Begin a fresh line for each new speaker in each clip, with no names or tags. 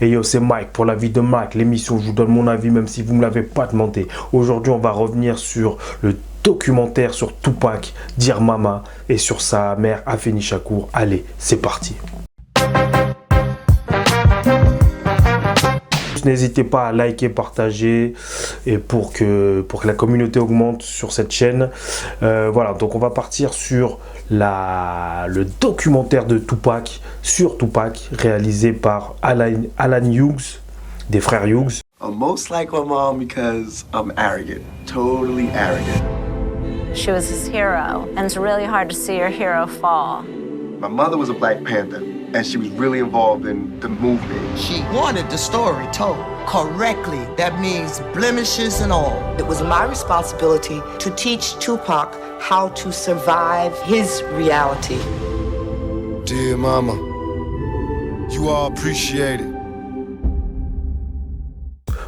Et yo, c'est Mike pour la vie de Mike, l'émission où je vous donne mon avis même si vous ne me l'avez pas demandé. Aujourd'hui, on va revenir sur le documentaire sur Tupac, Dear Mama, et sur sa mère Afeni Shakur. Allez, c'est parti. N'hésitez pas à liker, partager et pour que la communauté augmente sur cette chaîne. Voilà, donc on va partir sur le documentaire de Tupac, sur Tupac, réalisé par Alan Hughes, des frères Hughes.
I'm most like my mom because I'm arrogant, totally arrogant.
She was his hero, and it's really hard to see your hero fall.
My mother was a Black Panther, and she was really involved in the movement.
She wanted the story told correctly. That means blemishes and all.
It was my responsibility to teach Tupac how to survive his reality.
Dear Mama, you are appreciated.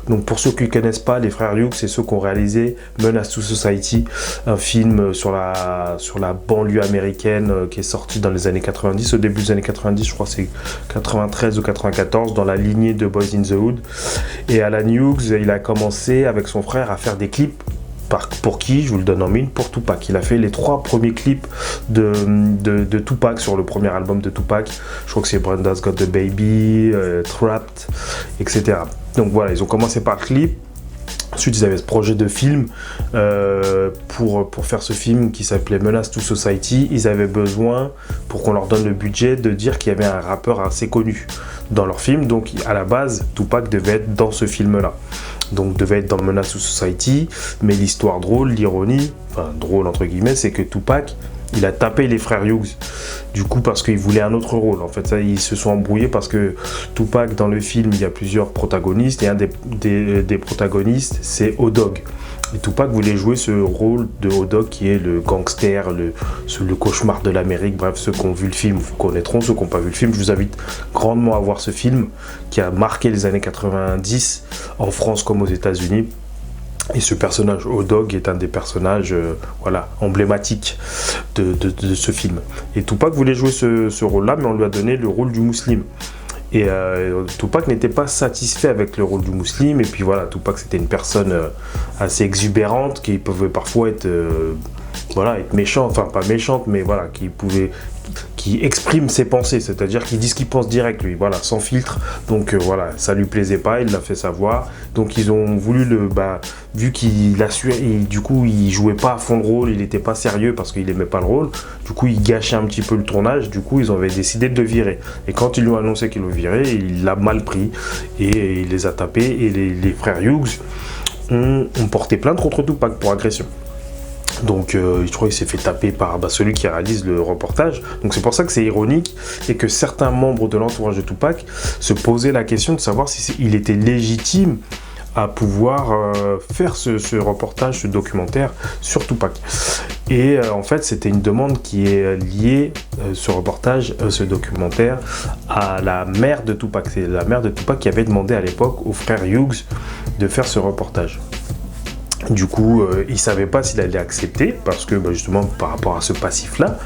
Donc pour ceux qui ne connaissent pas, les frères Hughes, c'est ceux qui ont réalisé Menace to Society, un film sur la banlieue américaine qui est sorti dans les années 90, au début des années 90, je crois que c'est 93 ou 94, dans la lignée de Boys in the Hood. Et Alan Hughes, il a commencé avec son frère à faire des clips. Pour qui? Je vous le donne en mille, pour Tupac. Il a fait les 3 premiers clips de Tupac sur le premier album de Tupac. Je crois que c'est Brenda's Got the Baby, Trapped, etc. Donc voilà, ils ont commencé par le clip. Ensuite, ils avaient ce projet de film pour faire ce film qui s'appelait Menace to Society. Ils avaient besoin, pour qu'on leur donne le budget, de dire qu'il y avait un rappeur assez connu dans leur film. Donc à la base, Tupac devait être dans ce film-là. Donc devait être dans Menace to Society. Mais l'histoire drôle, l'ironie, enfin drôle entre guillemets, c'est que Tupac, il a tapé les frères Hughes, du coup parce qu'il voulait un autre rôle. En fait, ça, ils se sont embrouillés parce que Tupac, dans le film, il y a plusieurs protagonistes et un des protagonistes, c'est O-Dog. Et Tupac voulait jouer ce rôle de O-Dog qui est le gangster, le cauchemar de l'Amérique. Bref, ceux qui ont vu le film vous connaîtront, ceux qui n'ont pas vu le film, je vous invite grandement à voir ce film qui a marqué les années 90 en France comme aux États-Unis. Et ce personnage, O-Dog, est un des personnages voilà, emblématiques de ce film. Et Tupac voulait jouer ce rôle-là, mais on lui a donné le rôle du musulman. Et Tupac n'était pas satisfait avec le rôle du musulman. Et puis voilà, Tupac, c'était une personne assez exubérante, qui pouvait parfois être, voilà, être méchante, enfin pas méchante, mais voilà, qui exprime ses pensées, c'est-à-dire qu'il dit ce qu'il pense direct, lui, voilà, sans filtre. Donc voilà, ça lui plaisait pas, il l'a fait savoir. Donc ils ont voulu vu qu'il a su, et du coup il jouait pas à fond le rôle, il était pas sérieux parce qu'il aimait pas le rôle. Du coup il gâchait un petit peu le tournage. Du coup ils avaient décidé de le virer. Et quand ils lui ont annoncé qu'ils le viraient, il l'a mal pris et il les a tapés. Et les frères Hughes ont porté plainte contre Tupac pour agression. Donc je crois qu'il s'est fait taper par celui qui réalise le reportage. Donc c'est pour ça que c'est ironique et que certains membres de l'entourage de Tupac se posaient la question de savoir s'il était légitime à pouvoir faire ce reportage, ce documentaire sur Tupac. Et en fait c'était une demande qui est liée, ce reportage, ce documentaire, à la mère de Tupac. C'est la mère de Tupac qui avait demandé à l'époque aux frères Hughes de faire ce reportage. Du coup, il ne savait pas s'il allait accepter parce que justement par rapport à ce passif-là,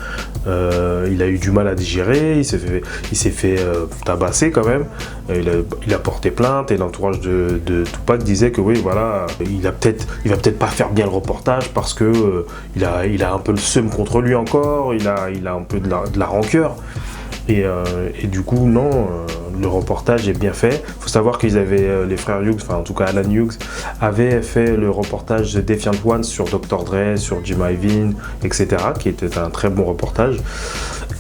il a eu du mal à digérer, il s'est fait tabasser quand même. Il a porté plainte et l'entourage de Tupac disait que oui, voilà, il va peut-être pas faire bien le reportage parce que il a un peu le seum contre lui encore, il a un peu de la rancœur. Et du coup, non, le reportage est bien fait. Il faut savoir qu'ils avaient, les frères Hughes, enfin en tout cas Alan Hughes, avait fait le reportage The Defiant Ones sur Dr. Dre, sur Jim Iovine, etc., qui était un très bon reportage.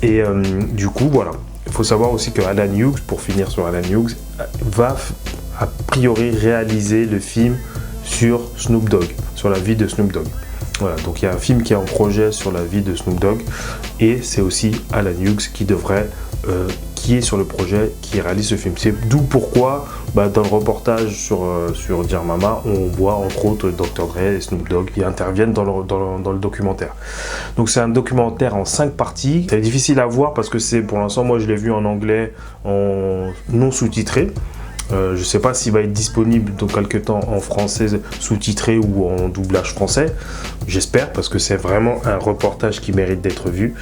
Et du coup, voilà. Il faut savoir aussi que Alan Hughes, pour finir sur Alan Hughes, va a priori réaliser le film sur Snoop Dogg, sur la vie de Snoop Dogg. Voilà, donc il y a un film qui est en projet sur la vie de Snoop Dogg et c'est aussi Alan Hughes qui est sur le projet, qui réalise ce film. C'est d'où pourquoi dans le reportage sur Dear Mama, on voit entre autres Dr. Dre et Snoop Dogg qui interviennent dans le documentaire. Donc c'est un documentaire en 5 parties. C'est difficile à voir parce que pour l'instant, moi je l'ai vu en anglais, en non sous-titré. Je sais pas s'il va être disponible dans quelques temps en français sous-titré ou en doublage français. J'espère, parce que c'est vraiment un reportage qui mérite d'être vu.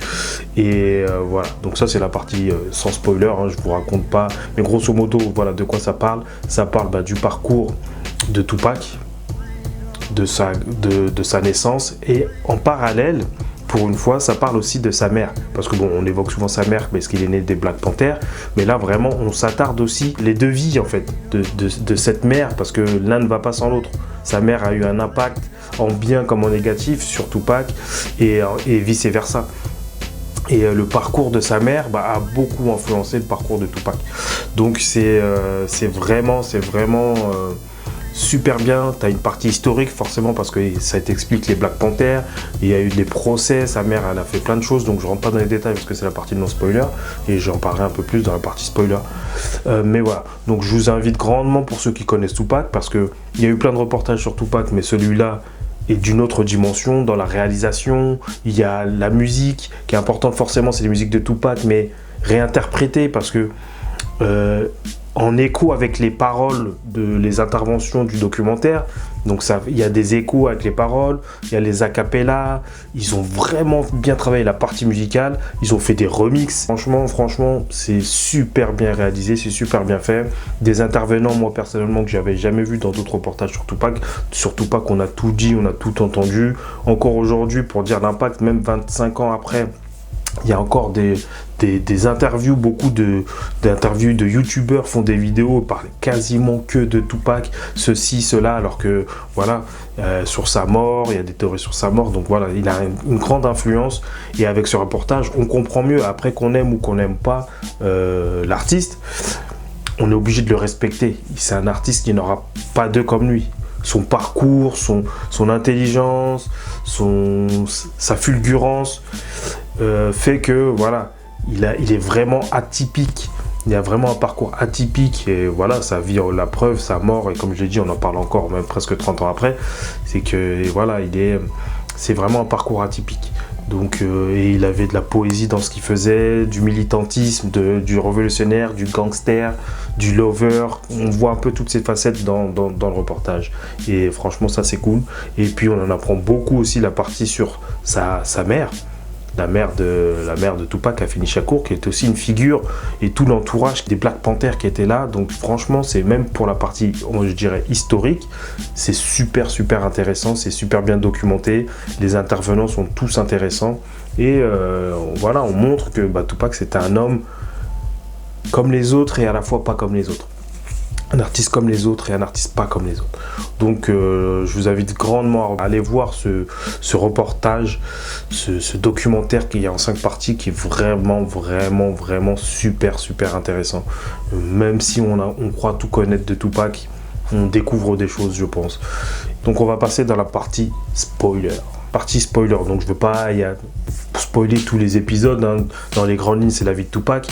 Et voilà, donc ça c'est la partie sans spoiler, hein, je vous raconte pas. Mais grosso modo, voilà de quoi ça parle. Ça parle du parcours de Tupac, de sa naissance, et en parallèle, pour une fois, ça parle aussi de sa mère, parce que bon, on évoque souvent sa mère parce qu'il est né des Black Panthers, mais là vraiment on s'attarde aussi les deux vies en fait de cette mère, parce que l'un ne va pas sans l'autre. Sa mère a eu un impact en bien comme en négatif sur Tupac, et vice versa. Et le parcours de sa mère a beaucoup influencé le parcours de Tupac. Donc c'est vraiment super bien. Tu as une partie historique forcément, parce que ça t'explique les Black Panthers. Il y a eu des procès, sa mère elle a fait plein de choses, donc je rentre pas dans les détails parce que c'est la partie de non spoiler, et j'en parlerai un peu plus dans la partie spoiler. Mais voilà, donc je vous invite grandement, pour ceux qui connaissent Tupac, parce que il y a eu plein de reportages sur Tupac, mais celui-là est d'une autre dimension dans la réalisation. Il y a la musique qui est importante, forcément c'est les musiques de Tupac, mais réinterprétées, parce que en écho avec les paroles les interventions du documentaire. Donc il y a des échos avec les paroles, il y a les acapellas. Ils ont vraiment bien travaillé la partie musicale. Ils ont fait des remixes. Franchement, c'est super bien réalisé, c'est super bien fait. Des intervenants, moi personnellement, que j'avais jamais vu dans d'autres reportages sur Tupac. Sur Tupac, on a tout dit, on a tout entendu. Encore aujourd'hui, pour dire l'impact, même 25 ans après, il y a encore des interviews, beaucoup d'interviews de youtubeurs font des vidéos, parlent quasiment que de Tupac, ceci, cela, alors que voilà, sur sa mort, il y a des théories sur sa mort, donc voilà, il a une grande influence, et avec ce reportage, on comprend mieux, après qu'on aime ou qu'on n'aime pas l'artiste, on est obligé de le respecter. C'est un artiste qui n'aura pas deux comme lui. Son parcours, son intelligence, sa fulgurance fait que voilà, il est vraiment atypique. Il a vraiment un parcours atypique, et voilà, sa vie en la preuve, sa mort, et comme je l'ai dit, on en parle encore même presque 30 ans après, c'est que voilà, c'est vraiment un parcours atypique. Donc, et il avait de la poésie dans ce qu'il faisait, du militantisme, du révolutionnaire, du gangster, du lover. On voit un peu toutes ces facettes dans le reportage. Et franchement, ça c'est cool. Et puis on en apprend beaucoup aussi la partie sur sa mère. La mère de Tupac, Afeni Shakur, qui est aussi une figure, et tout l'entourage des Black Panthers qui étaient là. Donc franchement, c'est même pour la partie, je dirais, historique, c'est super intéressant, c'est super bien documenté. Les intervenants sont tous intéressants, et voilà, on montre que Tupac c'était un homme comme les autres et à la fois pas comme les autres. Un artiste comme les autres et un artiste pas comme les autres. Donc je vous invite grandement à aller voir ce reportage, ce documentaire qui est en 5 parties, qui est vraiment super intéressant. Même si on croit tout connaître de Tupac, on découvre des choses, je pense. Donc on va passer dans la partie spoiler. Donc je veux pas spoiler tous les épisodes, hein. Dans les grandes lignes, c'est la vie de Tupac,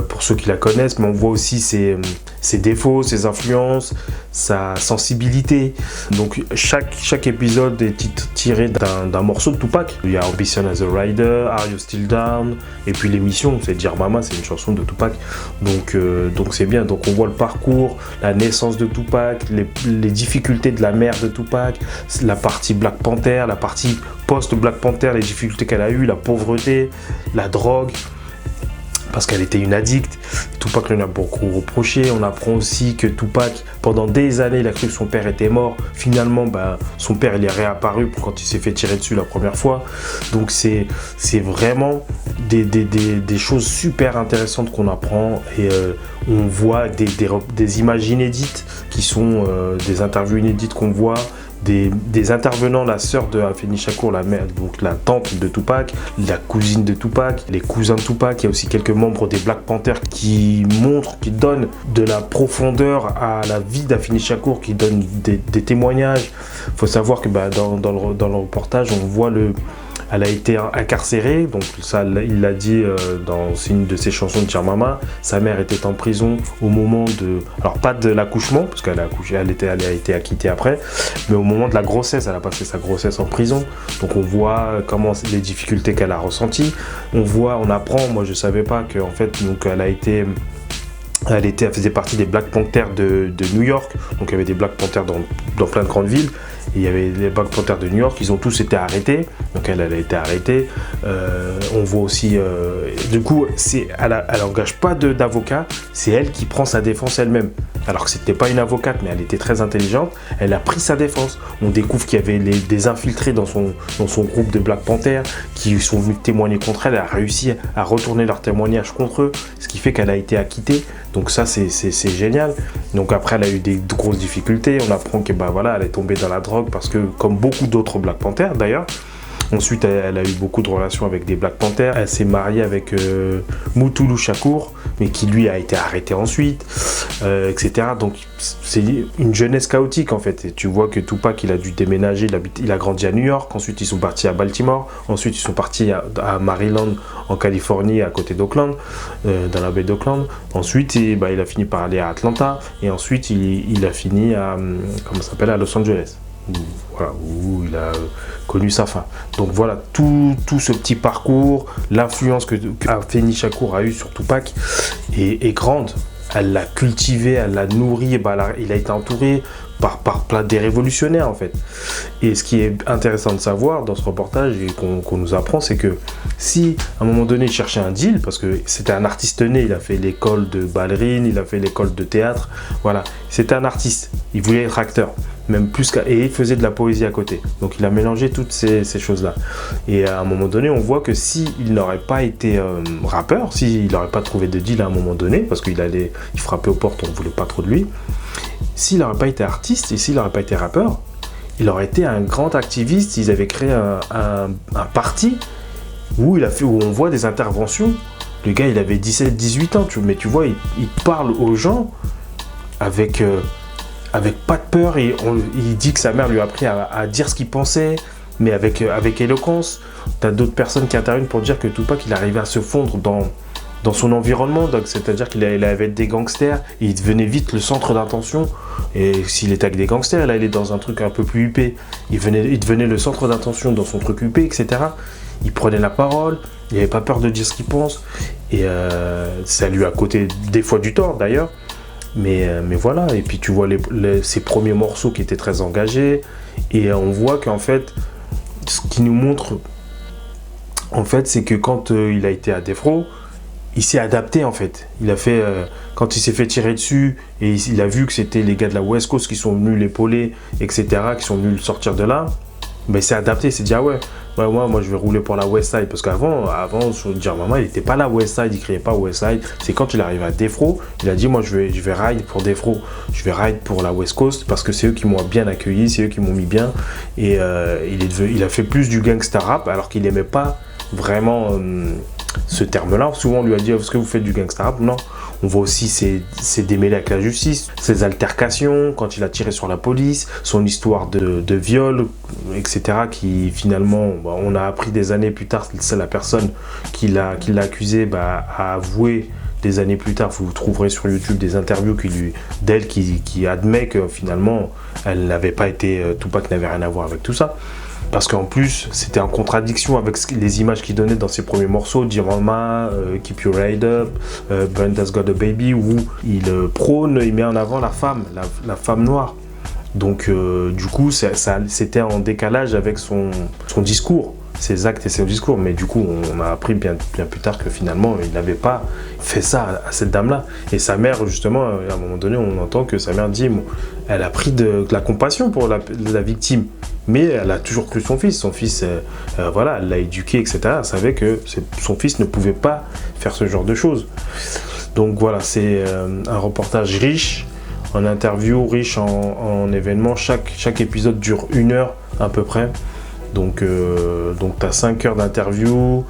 pour ceux qui la connaissent, mais on voit aussi ses défauts, ses influences, sa sensibilité. Donc chaque épisode est tiré d'un morceau de Tupac. Il y a Ambition as a Rider, Are You Still Down, et puis l'émission, c'est Dear Mama, c'est une chanson de Tupac. Donc c'est bien. Donc on voit le parcours, la naissance de Tupac, les difficultés de la mère de Tupac, la partie Black Panther, la partie post-Black Panther, les difficultés qu'elle a eues, la pauvreté, la drogue, parce qu'elle était une addict. Tupac lui en a beaucoup reproché. On apprend aussi que Tupac, pendant des années, il a cru que son père était mort. Finalement, son père il est réapparu quand il s'est fait tirer dessus la première fois. Donc c'est vraiment des choses super intéressantes qu'on apprend, et on voit des images inédites qui sont des interviews inédites qu'on voit. Des intervenants, la sœur de Afeni Shakur, la mère, donc la tante de Tupac, la cousine de Tupac, les cousins de Tupac. Il y a aussi quelques membres des Black Panthers qui donnent de la profondeur à la vie d'Afeni Shakur, qui donnent des témoignages. Il faut savoir que dans le reportage, on voit elle a été incarcérée, donc ça, il l'a dit dans une de ses chansons de Dear Mama. Sa mère était en prison au moment alors pas de l'accouchement, parce qu'elle a accouché, elle a été acquittée après, mais au moment de la grossesse, elle a passé sa grossesse en prison. Donc on voit comment les difficultés qu'elle a ressenties. On apprend, moi je savais pas que en fait, donc elle a été Elle faisait partie des Black Panthers de New York. Donc il y avait des Black Panthers dans plein de grandes villes. Et il y avait les Black Panthers de New York, ils ont tous été arrêtés. Donc elle a été arrêtée. On voit aussi... du coup, elle n'engage pas d'avocat. C'est elle qui prend sa défense elle-même. Alors que c'était pas une avocate, mais elle était très intelligente. Elle a pris sa défense. On découvre qu'il y avait des infiltrés dans son groupe de Black Panthers qui sont venus témoigner contre elle. Elle a réussi à retourner leur témoignage contre eux, ce qui fait qu'elle a été acquittée. Donc ça, c'est génial. Donc après, elle a eu des grosses difficultés. On apprend que elle est tombée dans la drogue parce que, comme beaucoup d'autres Black Panthers d'ailleurs. Ensuite, elle a eu beaucoup de relations avec des Black Panthers. Elle s'est mariée avec Mutulu Shakur, mais qui lui a été arrêté ensuite, etc. Donc c'est une jeunesse chaotique en fait. Et tu vois que Tupac, il a dû déménager, il a grandi à New York. Ensuite, ils sont partis à Baltimore. Ensuite, ils sont partis à Maryland, en Californie, à côté d'Oakland, dans la baie d'Oakland. Ensuite, il a fini par aller à Atlanta. Et ensuite, il a fini à Los Angeles. Voilà, où il a connu sa fin. Donc voilà, tout ce petit parcours, l'influence que Afeni Shakur a eu sur Tupac est grande. Elle l'a cultivé, elle l'a nourri, il a été entouré par plein des révolutionnaires en fait. Et ce qui est intéressant de savoir dans ce reportage et qu'on nous apprend, c'est que si à un moment donné il cherchait un deal, parce que c'était un artiste né, il a fait l'école de ballerine, il a fait l'école de théâtre, voilà, c'était un artiste, il voulait être acteur. Même plus et il faisait de la poésie à côté. Donc il a mélangé toutes ces choses-là. Et à un moment donné, on voit que s'il n'aurait pas été rappeur, s'il n'aurait pas trouvé de deal à un moment donné, parce qu'il frappait aux portes, on ne voulait pas trop de lui, s'il n'aurait pas été artiste et s'il n'aurait pas été rappeur, il aurait été un grand activiste. Ils avaient créé un parti où on voit des interventions. Le gars, il avait 17-18 ans, mais tu vois, il parle aux gens avec pas de peur, et il dit que sa mère lui a appris à dire ce qu'il pensait, mais avec éloquence. T'as d'autres personnes qui interviennent pour dire que Tupac, il arrivait à se fondre dans son environnement, donc c'est-à-dire qu'il avait des gangsters, et il devenait vite le centre d'attention. Et s'il était avec des gangsters, là il est dans un truc un peu plus huppé, il devenait le centre d'attention dans son truc huppé, etc. Il prenait la parole, il n'avait pas peur de dire ce qu'il pense, et ça lui a coûté des fois du tort d'ailleurs. Mais voilà, et puis tu vois ses premiers morceaux qui étaient très engagés, et on voit qu'en fait, ce qui nous montre, en fait, c'est que quand il a été à Death Row, il s'est adapté en fait. Il a fait, quand il s'est fait tirer dessus, et il a vu que c'était les gars de la West Coast qui sont venus l'épauler, etc., qui sont venus le sortir de là, il s'est adapté, il s'est dit ah ouais, moi je vais rouler pour la West Side, parce qu'avant sur Diamama, il n'était pas là West Side, il criait pas West Side. C'est quand il est arrivé à Death Row, il a dit moi je vais ride pour Death Row, je vais ride pour la West Coast, parce que c'est eux qui m'ont bien accueilli, c'est eux qui m'ont mis bien. Et il a fait plus du gangsta rap, alors qu'il n'aimait pas vraiment ce terme-là. Souvent on lui a dit est-ce que vous faites du gangsta rap? Non. On voit aussi ses démêlés avec la justice, ses altercations, quand il a tiré sur la police, son histoire de viol, etc. qui finalement, on a appris des années plus tard, c'est la personne qui l'a accusé a avoué des années plus tard. Vous trouverez sur YouTube des interviews d'elle qui admet que finalement, elle n'avait pas été, Tupac n'avait rien à voir avec tout ça. Parce qu'en plus, c'était en contradiction avec les images qu'il donnait dans ses premiers morceaux, Diamama, Keep Your Head Up, Brenda's Got a Baby, où il prône, il met en avant la femme noire. Donc du coup, c'était en décalage avec son discours, ses actes et son discours. Mais du coup, on a appris bien plus tard que finalement, il n'avait pas fait ça à cette dame-là. Et sa mère, justement, à un moment donné, on entend que sa mère dit, elle a pris de la compassion pour la victime. Mais elle a toujours cru son fils. Son fils, voilà, elle l'a éduqué, etc. Elle savait que son fils ne pouvait pas faire ce genre de choses. Donc voilà, c'est un reportage riche en interviews, riche en événements. Chaque épisode dure 1 heure à peu près. Donc tu as 5 heures d'interview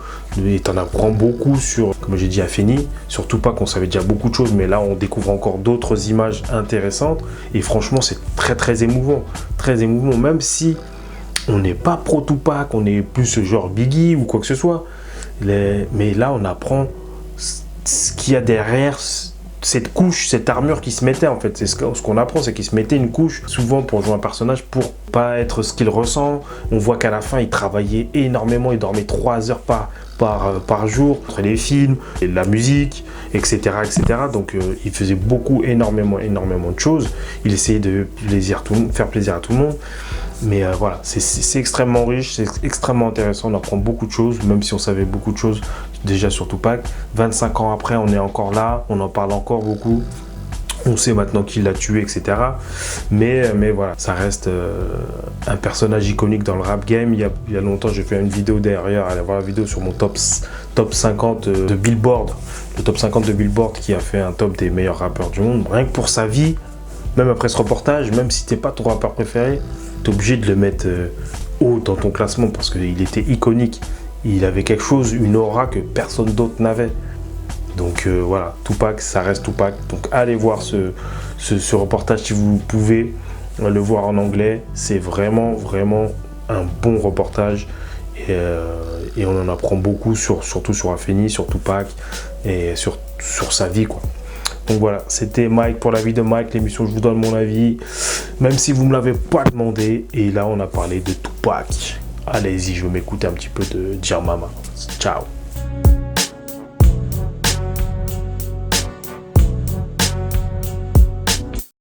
et tu en apprends beaucoup sur, comme j'ai dit, Afeni. Surtout pas qu'on savait déjà beaucoup de choses, mais là on découvre encore d'autres images intéressantes. Et franchement, c'est très très émouvant. Très émouvant, même si on n'est pas pro Tupac, on est plus genre Biggie ou quoi que ce soit. Mais là, on apprend ce qu'il y a derrière cette couche, cette armure qui se mettait en fait. C'est ce qu'on apprend, c'est qu'il se mettait une couche souvent pour jouer un personnage, pour pas être ce qu'il ressent. On voit qu'à la fin il travaillait énormément, il dormait 3 heures par jour, entre les films, et la musique, etc. etc. Donc il faisait énormément de choses. Il essayait de faire plaisir à tout le monde. Mais voilà, c'est extrêmement riche, c'est extrêmement intéressant, on apprend beaucoup de choses, même si on savait beaucoup de choses déjà sur Tupac. 25 ans après, on est encore là, on en parle encore beaucoup. On sait maintenant qui l'a tué, etc. Mais voilà, ça reste un personnage iconique dans le rap game. Il y a longtemps, j'ai fait une vidéo derrière, allez voir la vidéo sur mon top 50 de Billboard. Le top 50 de Billboard qui a fait un top des meilleurs rappeurs du monde. Rien que pour sa vie, même après ce reportage, même si t'es pas ton rappeur préféré, t'es obligé de le mettre haut dans ton classement parce qu'il était iconique. Il avait quelque chose, une aura que personne d'autre n'avait. Donc voilà, Tupac, ça reste Tupac. Donc allez voir ce reportage si vous pouvez le voir en anglais. C'est vraiment un bon reportage. Et on en apprend beaucoup, surtout sur Afeni, sur Tupac et sur sa vie, quoi. Donc voilà, c'était Mike pour l'avis de Mike, l'émission Je vous donne mon avis, même si vous ne me l'avez pas demandé. Et là, on a parlé de Tupac. Allez-y, je vais m'écouter un petit peu de Dear Mama. Ciao.